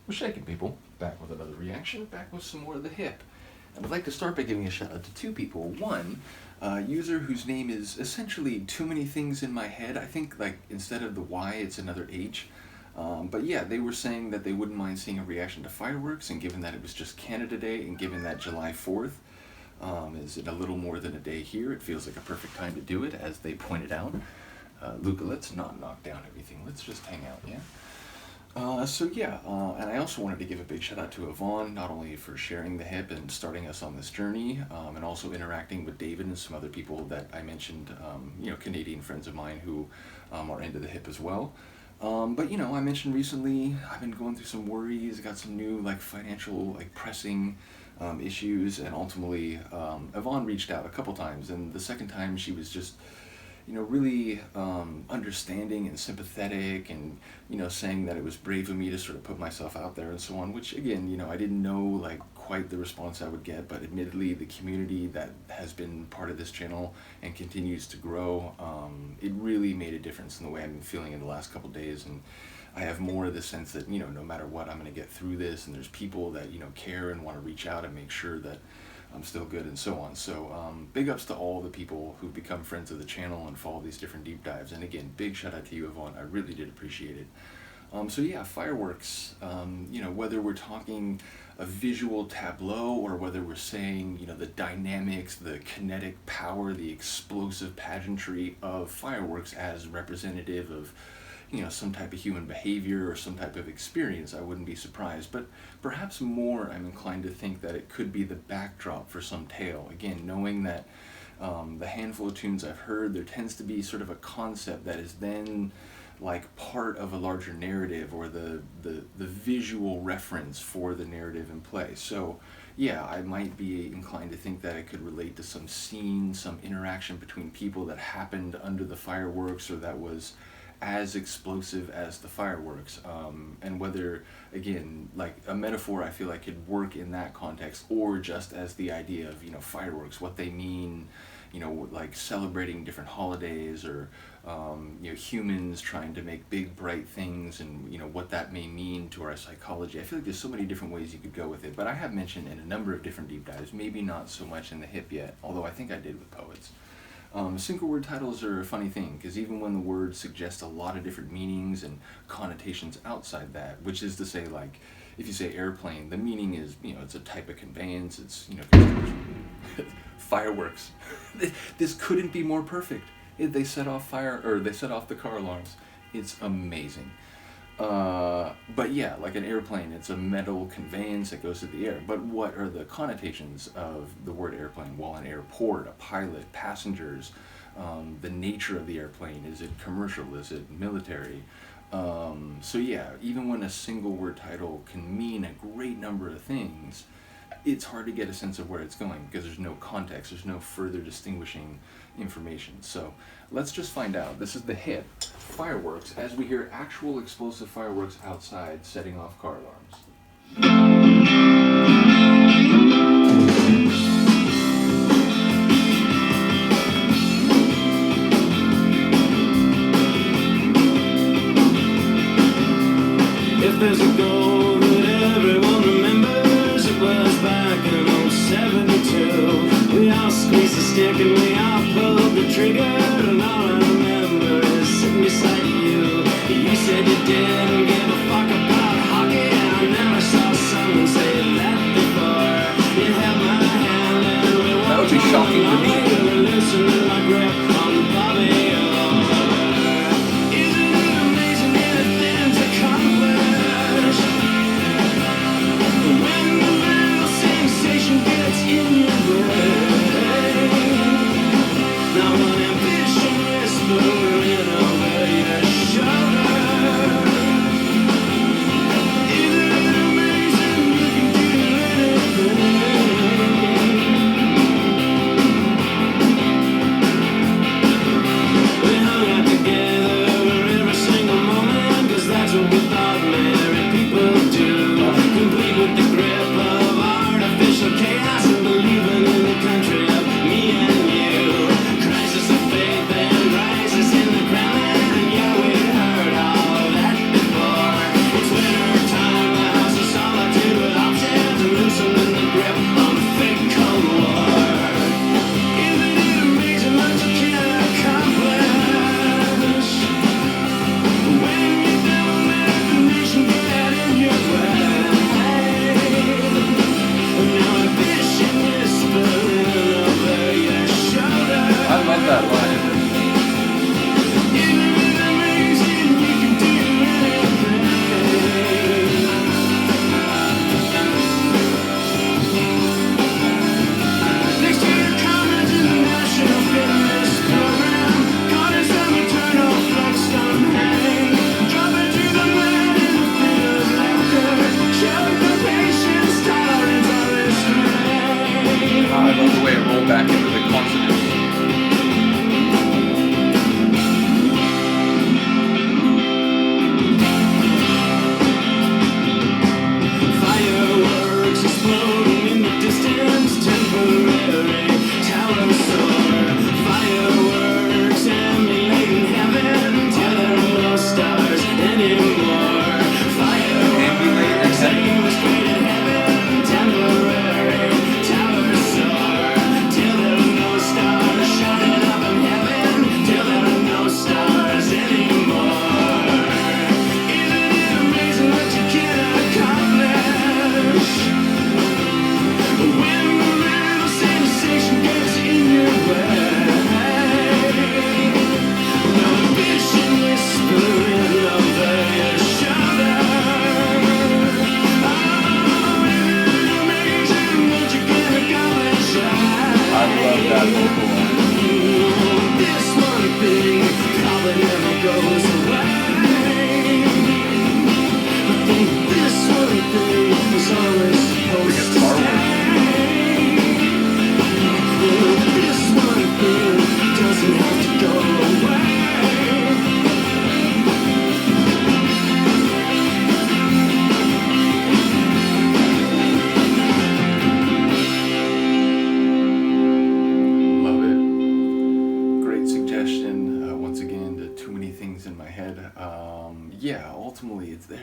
We're shaking, people. Back with another reaction, back with some more of the hip. And I'd like to start by giving a shout out to two people. One, user whose name is essentially too many things in my head. I think like instead of the Y, it's another H. But yeah, they were saying that they wouldn't mind seeing a reaction to fireworks, and given that it was just Canada Day, and given that July 4th is in a little more than a day here, it feels like a perfect time to do it, as they pointed out. Luca, let's not knock down everything. Let's just hang out, yeah? And I also wanted to give a big shout out to Yvonne, not only for sharing the hip and starting us on this journey, and also interacting with David and some other people that I mentioned, Canadian friends of mine who are into the hip as well. I mentioned recently I've been going through some worries, got some new financial pressing issues, and ultimately Yvonne reached out a couple times, and the second time she was just really understanding and sympathetic, and saying that it was brave of me to sort of put myself out there and so on, which again, I didn't know quite the response I would get, but admittedly the community that has been part of this channel and continues to grow, it really made a difference in the way I've been feeling in the last couple days. And I have more of the sense that no matter what, I'm going to get through this, and there's people that care and want to reach out and make sure that I'm still good and so on. So big ups to all the people who've become friends of the channel and follow these different deep dives. And again, big shout out to you, Yvonne. I really did appreciate it. Fireworks, whether we're talking a visual tableau or whether we're saying, the dynamics, the kinetic power, the explosive pageantry of fireworks as representative of some type of human behavior or some type of experience, I wouldn't be surprised. But perhaps more, I'm inclined to think that it could be the backdrop for some tale. Again, knowing that the handful of tunes I've heard, there tends to be sort of a concept that is then part of a larger narrative, or the visual reference for the narrative in play. So yeah, I might be inclined to think that it could relate to some scene, some interaction between people that happened under the fireworks, or that was as explosive as the fireworks, and whether, again, a metaphor I feel like could work in that context, or just as the idea of fireworks, what they mean, celebrating different holidays, or humans trying to make big bright things, and what that may mean to our psychology. I feel like there's so many different ways you could go with it, but I have mentioned in a number of different deep dives, maybe not so much in the hip yet, although I think I did with poets. Single word titles are a funny thing, because even when the words suggest a lot of different meanings and connotations outside that, which is to say, if you say airplane, the meaning is, it's a type of conveyance, it's, fireworks. This couldn't be more perfect. They set off they set off the car alarms. It's amazing. But yeah, like an airplane, it's a metal conveyance that goes through the air. But what are the connotations of the word airplane? Well, an airport, a pilot, passengers, the nature of the airplane. Is it commercial? Is it military? So yeah, even when a single word title can mean a great number of things, it's hard to get a sense of where it's going, because there's no context, there's no further distinguishing information. So let's just find out. This is the hip, fireworks, as we hear actual explosive fireworks outside setting off car alarms. If there's a goal that everyone remembers, it was back in 72. We all squeezed the stick and we all pulled the trigger, and all I remember is sitting beside you. You said you didn't give a fuck about hockey, and I never saw someone say that before. You held my hand and we walked. That would be shocking to me. You were loosening my grip on Bobby.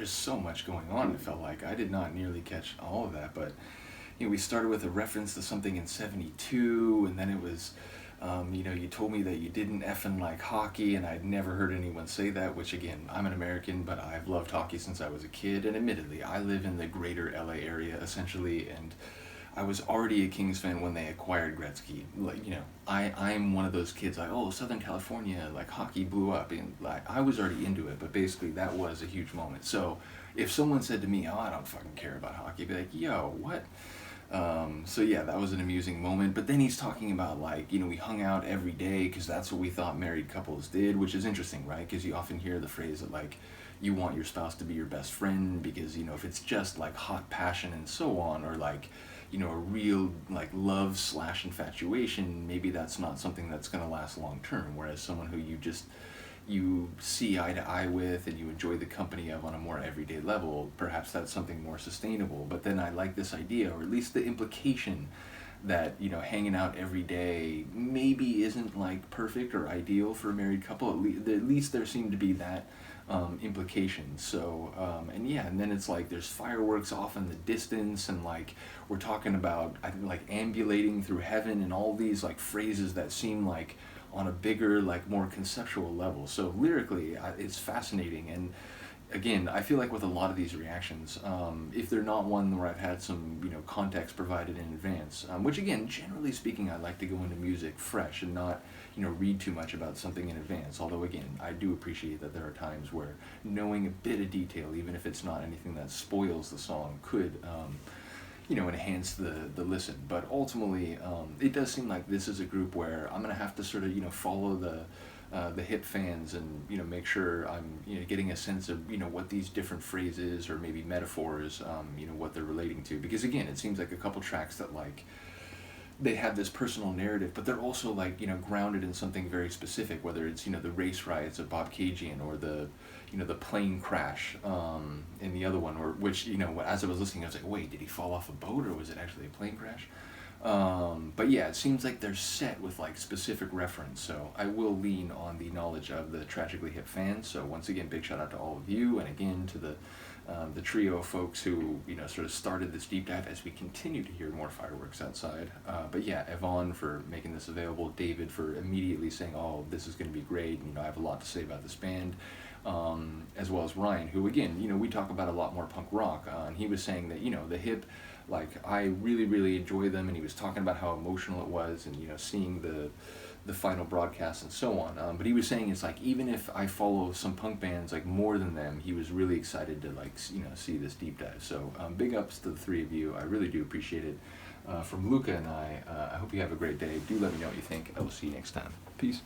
there's so much going on. It felt like I did not nearly catch all of that, but we started with a reference to something in '72, and then it was, you told me that you didn't effing like hockey, and I'd never heard anyone say that, which again, I'm an American, but I've loved hockey since I was a kid, and admittedly, I live in the greater LA area, essentially, and I was already a Kings fan when they acquired Gretzky. Like, I'm one of those kids like, oh, Southern California, like hockey blew up, and like I was already into it, but basically that was a huge moment. So if someone said to me, oh, I don't fucking care about hockey, I'd be like, yo, what? So yeah, that was an amusing moment. But then he's talking about like, we hung out every day because that's what we thought married couples did, which is interesting, right? Because you often hear the phrase that like, you want your spouse to be your best friend because, if it's just like hot passion and so on, or like, a real like love / infatuation, maybe that's not something that's going to last long term. Whereas someone who you see eye to eye with and you enjoy the company of on a more everyday level, perhaps that's something more sustainable. But then I like this idea, or at least the implication, that hanging out every day maybe isn't like perfect or ideal for a married couple. At least there seemed to be that implication. So and then it's like there's fireworks off in the distance, and like we're talking about, I think, like ambulating through heaven and all these like phrases that seem like on a bigger, like more conceptual level. So lyrically, it's fascinating. And again, I feel like with a lot of these reactions, if they're not one where I've had some, context provided in advance, which again, generally speaking, I like to go into music fresh and not, read too much about something in advance. Although again, I do appreciate that there are times where knowing a bit of detail, even if it's not anything that spoils the song, could, enhance the listen. But ultimately, it does seem like this is a group where I'm gonna have to sort of, follow the hip fans and make sure I'm getting a sense of what these different phrases or maybe metaphors what they're relating to, because again, it seems like a couple tracks that like they have this personal narrative, but they're also like grounded in something very specific, whether it's the race riots of Bob Kajian, or the the plane crash in the other one, or which as I was listening I was like, wait, did he fall off a boat or was it actually a plane crash? But yeah, it seems like they're set with like specific reference, so I will lean on the knowledge of the Tragically Hip fans. So once again, big shout out to all of you, and again to the trio of folks who sort of started this deep dive as we continue to hear more fireworks outside. But yeah, Yvonne for making this available, David for immediately saying, oh, this is going to be great, and I have a lot to say about this band. As well as Ryan, who again, we talk about a lot more punk rock, and he was saying that the hip, like I really really enjoy them, and he was talking about how emotional it was, and seeing the final broadcast and so on. But he was saying it's like, even if I follow some punk bands like more than them, he was really excited to like see this deep dive. So big ups to the three of you. I really do appreciate it. From Luca and I hope you have a great day. Do let me know what you think. I will see you next time. Peace.